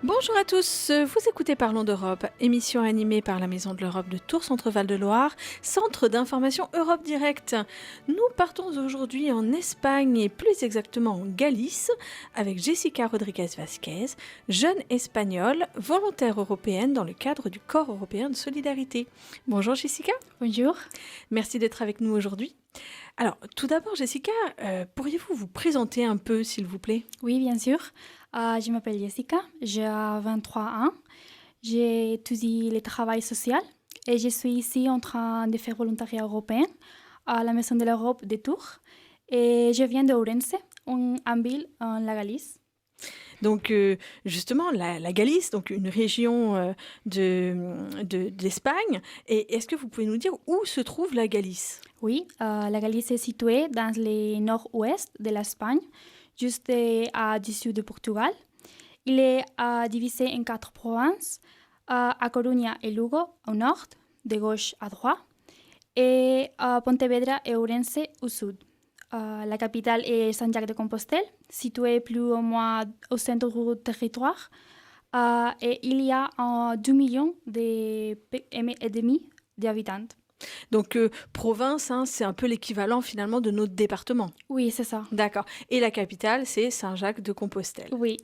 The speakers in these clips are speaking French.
Bonjour à tous, vous écoutez Parlons d'Europe, émission animée par la Maison de l'Europe de Tours, Centre-Val de Loire, centre d'information Europe Direct. Nous partons aujourd'hui en Espagne et plus exactement en Galice avec Jessica Rodriguez-Vasquez, jeune espagnole, volontaire européenne dans le cadre du Corps européen de solidarité. Bonjour Jessica. Bonjour. Merci d'être avec nous aujourd'hui. Alors, tout d'abord Jessica, pourriez-vous vous présenter un peu s'il vous plaît ? Oui, bien sûr. Je m'appelle Jessica, j'ai 23 ans. J'ai étudié le travail social et je suis ici en train de faire volontariat européen à la Maison de l'Europe de Tours. Et je viens d'Ourense, une ville en la Galice. Donc justement, la Galice, donc une région d'Espagne. Et est-ce que vous pouvez nous dire où se trouve la Galice ? Oui, la Galice est située dans le nord-ouest de l'Espagne, juste du sud de Portugal. Il est divisé en 4 provinces, A Coruña et Lugo au nord, de gauche à droite, et Pontevedra et Ourense au sud. La capitale est Saint-Jacques-de-Compostelle, située plus ou moins au centre du territoire. Et il y a 2 millions et demi d'habitants. Donc province, c'est un peu l'équivalent finalement de notre département. Oui, c'est ça. D'accord. Et la capitale, c'est Saint-Jacques-de-Compostelle. Oui.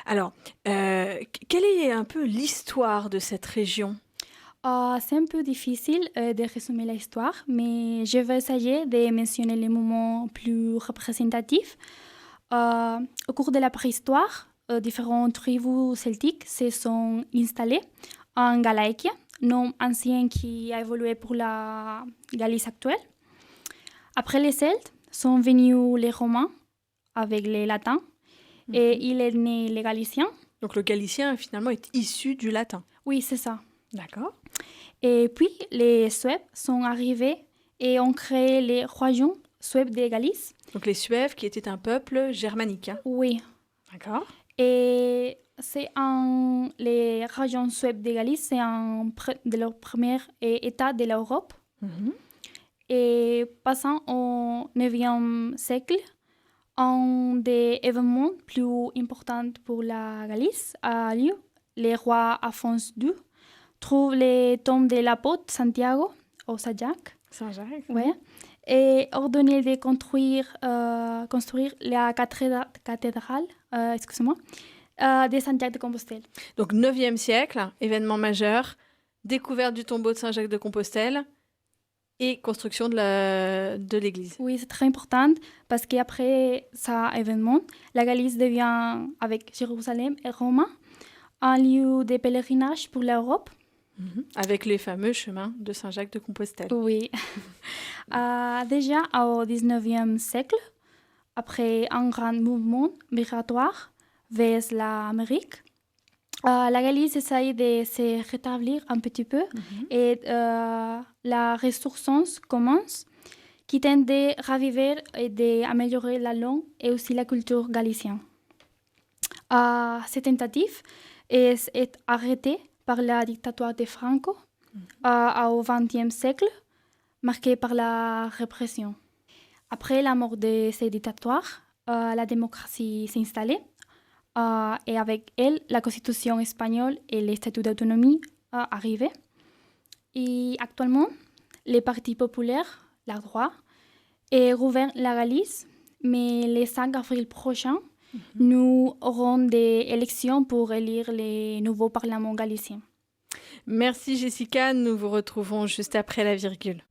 Alors, quelle est un peu l'histoire de cette région ? C'est un peu difficile de résumer l'histoire, mais je vais essayer de mentionner les moments plus représentatifs. Au cours de la préhistoire, différentes tribus celtiques se sont installées en Galaïque, nom ancien qui a évolué pour la Galice actuelle. Après les Celtes, sont venus les Romains avec les Latins, et il est né les Galiciens. Donc le galicien finalement est issu du latin. Oui, c'est ça. D'accord. Et puis les Suèves sont arrivés et ont créé les royaumes suèves de Galice. Donc les Suèves qui étaient un peuple germanique. Oui. D'accord. Et les royaumes suèves de Galice, c'est un de leurs premiers États de l'Europe. Et passant au 9e siècle, un des événements plus importants pour la Galice a lieu. Le roi Alphonse II trouve les tombes de l'apôtre Santiago au Saint-Jacques. Saint-Jacques. Ouais. Et ordonné de construire la cathédrale de Saint-Jacques-de-Compostelle. Donc 9e siècle, événement majeur, découverte du tombeau de Saint-Jacques-de-Compostelle et construction de l'église. Oui, c'est très important parce qu'après cet événement, la Galice devient, avec Jérusalem et Rome, un lieu de pèlerinage pour l'Europe. Avec les fameux chemins de Saint-Jacques-de-Compostelle. Oui. Déjà au 19e siècle, après un grand mouvement migratoire vers l'Amérique, la Galice essaye de se rétablir un petit peu et la resurgence commence qui tente de raviver et d'améliorer la langue et aussi la culture galicienne. Cette tentative est arrêtée par la dictature de Franco au XXe siècle, marquée par la répression. Après la mort de ces dictateurs, la démocratie s'est installée et avec elle, la constitution espagnole et les statuts d'autonomie arrivaient. Et actuellement, les partis populaires, la droite, gouvernent la Galice, mais le 5 avril prochain, nous aurons des élections pour élire les nouveaux parlements galiciens. Merci Jessica, nous vous retrouvons juste après la virgule.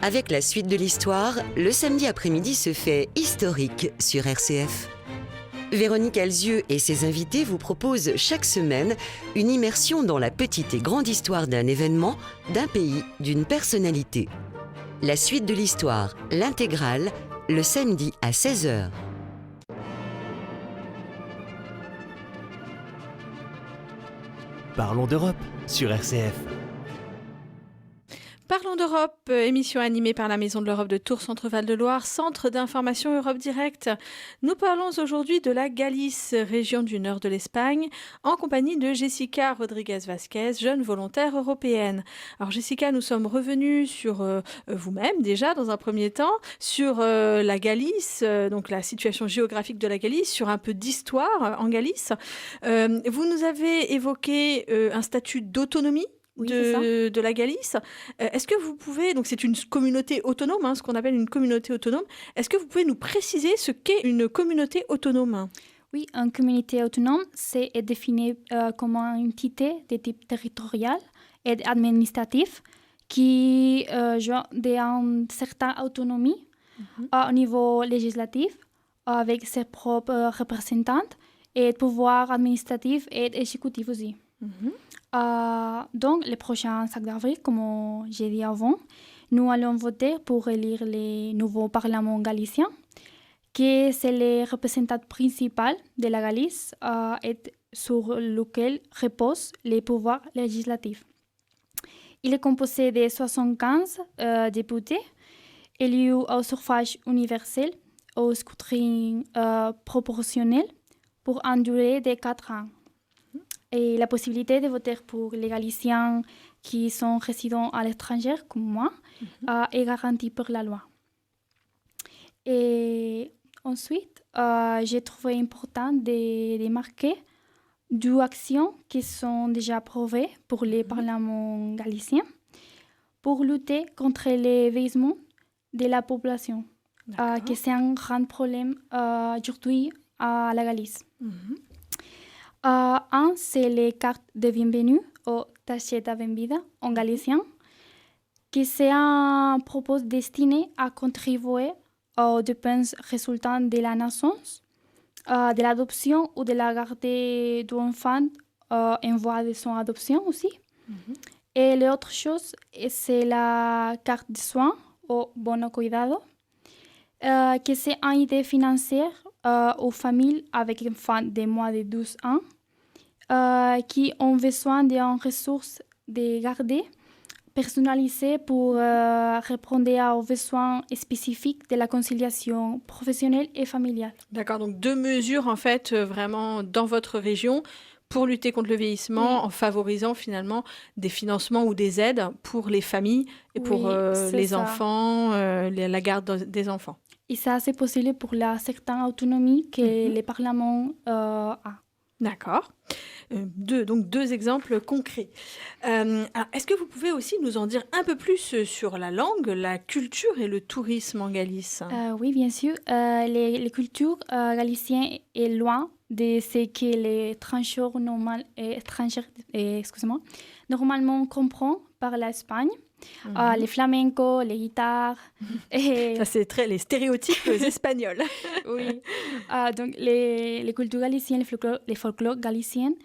Avec la suite de l'histoire, le samedi après-midi se fait historique sur RCF. Véronique Alzieux et ses invités vous proposent chaque semaine une immersion dans la petite et grande histoire d'un événement, d'un pays, d'une personnalité. La suite de l'histoire, l'intégrale, le samedi à 16h. Parlons d'Europe sur RCF. Parlons Parlons d'Europe, émission animée par la Maison de l'Europe de Tours Centre-Val de Loire, centre d'information Europe Direct. Nous parlons aujourd'hui de la Galice, région du nord de l'Espagne, en compagnie de Jessica Rodriguez-Vasquez, jeune volontaire européenne. Alors Jessica, nous sommes revenus sur vous-même déjà dans un premier temps, sur la Galice, donc la situation géographique de la Galice, sur un peu d'histoire en Galice. Vous nous avez évoqué un statut d'autonomie. Oui, De la Galice. Est-ce que vous pouvez, donc c'est une communauté autonome, ce qu'on appelle une communauté autonome, est-ce que vous pouvez nous préciser ce qu'est une communauté autonome ? Oui, une communauté autonome, c'est défini comme une entité de type territorial et administratif qui joue une certaine autonomie au niveau législatif avec ses propres représentants et pouvoirs administratifs et exécutifs aussi. Donc, le prochain 5 d'avril, comme j'ai dit avant, nous allons voter pour élire le nouveau Parlement galicien, qui c'est le représentant principal de la Galice et sur lequel reposent les pouvoirs législatifs. Il est composé de 75 députés élus au suffrage universel au scrutin proportionnel pour une durée de 4 ans. Et la possibilité de voter pour les Galiciens qui sont résidents à l'étranger, comme moi, est garantie par la loi. Et ensuite, j'ai trouvé important de marquer 2 actions qui sont déjà approuvées pour les parlements galiciens pour lutter contre le vieillissement de la population, qui c'est un grand problème aujourd'hui à la Galice. Un, c'est les cartes de bienvenue ou tarjeta bem-vinda en galicien, qui c'est un propos destiné à contribuer aux dépenses résultant de la naissance, de l'adoption ou de la garde d'un enfant en voie de son adoption aussi. Et l'autre chose, c'est la carte de soins ou bono cuidado, qui c'est une idée financière aux familles avec un enfant de moins de 12 ans qui ont besoin d'une ressource de garder personnalisée pour répondre aux besoins spécifiques de la conciliation professionnelle et familiale. D'accord, donc 2 mesures en fait vraiment dans votre région pour lutter contre le vieillissement en favorisant finalement des financements ou des aides pour les familles et pour les enfants, la garde des enfants. Et ça, c'est possible pour la certaine autonomie que le Parlement a. D'accord. Donc 2 exemples concrets. Alors, est-ce que vous pouvez aussi nous en dire un peu plus sur la langue, la culture et le tourisme en Galice ? Oui, bien sûr. Les cultures galiciennes est loin de ce que les étrangers normalement comprennent par l'Espagne. Les flamencos, les guitares. Ça, c'est les stéréotypes espagnols. Oui. Donc, les cultures galiciennes, les folklore galiciennes,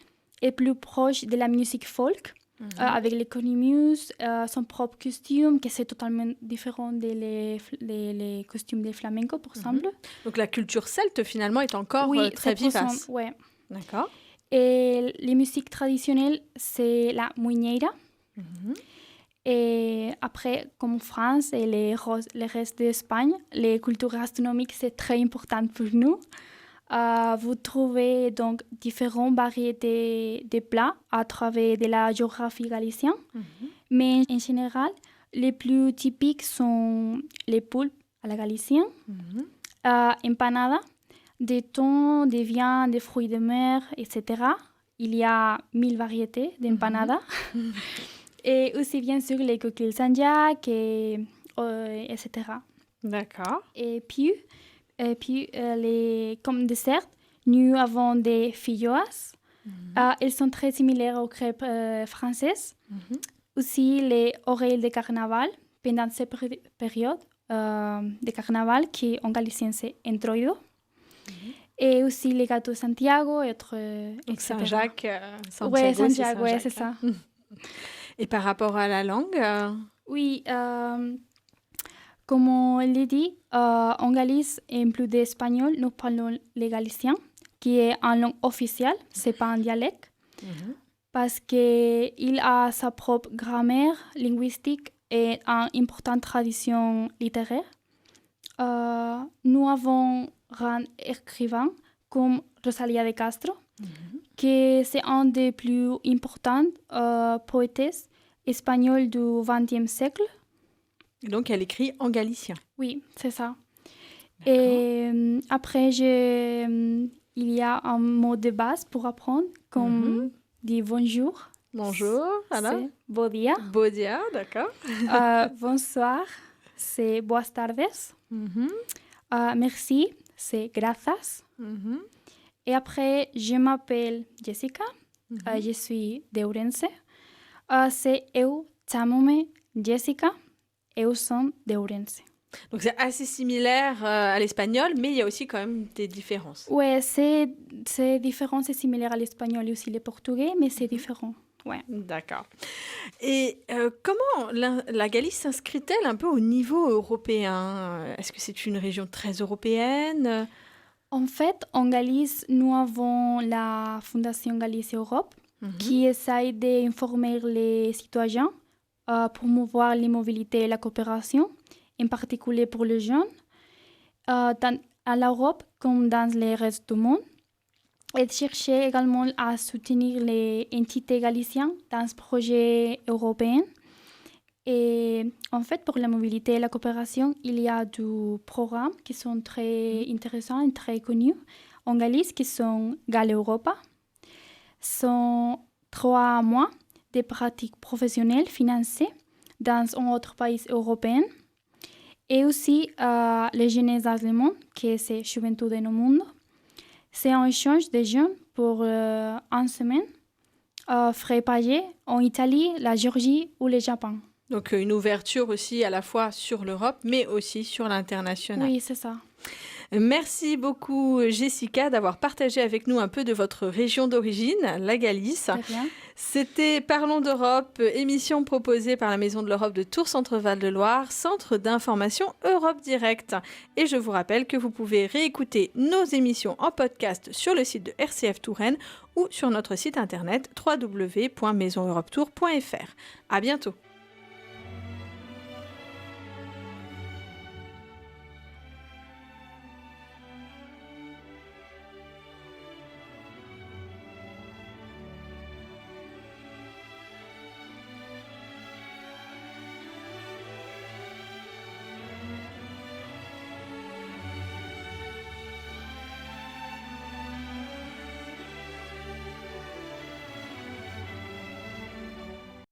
est plus proche de la musique folk, avec les cornemuses, son propre costume, qui c'est totalement différent des costumes des flamencos, par exemple. Donc, la culture celte, finalement, est encore très vivace. Oui. D'accord. Et les musiques traditionnelles, c'est la muñeira. Et après, comme France et le reste d'Espagne, les cultures gastronomiques, c'est très important pour nous. Vous trouvez donc différentes variétés de plats à travers de la géographie galicienne. Mais en général, les plus typiques sont les poulpes à la galicienne, empanadas, des thons, des viandes, des fruits de mer, etc. Il y a 1000 variétés d'empanadas. Et aussi, bien sûr, les coquilles Saint-Jacques, etc. D'accord. Et puis comme dessert, nous avons des filloas. Elles sont très similaires aux crêpes françaises. Aussi, les oreilles de carnaval, pendant cette période de carnaval, qui en galicien c'est entroido. Et aussi les gâteaux Santiago, Donc Saint-Jacques, Santiago, Saint-Jacques, oui, c'est ça. Et par rapport à la langue Oui, comme on l'a dit, en Galice, en plus d'espagnol, nous parlons le galicien, qui est une langue officielle, ce n'est pas un dialecte, parce qu'il a sa propre grammaire linguistique est une importante tradition littéraire. Nous avons un écrivain comme Rosalía de Castro, qui c'est un des plus importants poétesses espagnoles du XXe siècle. Donc, elle écrit en galicien. Oui, c'est ça. D'accord. Et après, il y a un mot de base pour apprendre, comme dit bonjour. Bonjour, Anna. C'est bon dia. Beau dia, d'accord. Bonsoir, c'est buenas tardes. Merci, c'est gracias. Et après, je m'appelle Jessica. Je suis de Ourense. C'est eu chamo-me Jessica. Eu son de Ourense. Donc, c'est assez similaire à l'espagnol, mais il y a aussi quand même des différences. Oui, c'est différent, c'est similaire à l'espagnol et aussi le portugais, mais c'est différent. Ouais. D'accord. Et comment la Galice s'inscrit-elle un peu au niveau européen? Est-ce que c'est une région très européenne? En fait, en Galice, nous avons la Fondation Galice Europe qui essaye d'informer les citoyens, promouvoir les mobilités et la coopération, en particulier pour les jeunes, à l'Europe comme dans le reste du monde. Et chercher également à soutenir les entités galiciennes dans ce projet européen. Et en fait, pour la mobilité et la coopération, il y a des programmes qui sont très intéressants et très connus en Galice, qui sont Gale Europa. Ce sont 3 mois de pratiques professionnelles financées dans un autre pays européen. Et aussi les jeunes allemands, qui c'est Juventud no Mundo. C'est un échange de jeunes pour une semaine, frais payés en Italie, la Géorgie ou le Japon. Donc, une ouverture aussi à la fois sur l'Europe, mais aussi sur l'international. Oui, c'est ça. Merci beaucoup, Jessica, d'avoir partagé avec nous un peu de votre région d'origine, la Galice. Très bien. C'était Parlons d'Europe, émission proposée par la Maison de l'Europe de Tours-Centre-Val de Loire, centre d'information Europe Direct. Et je vous rappelle que vous pouvez réécouter nos émissions en podcast sur le site de RCF Touraine ou sur notre site internet www.maisoneuropetour.fr. À bientôt.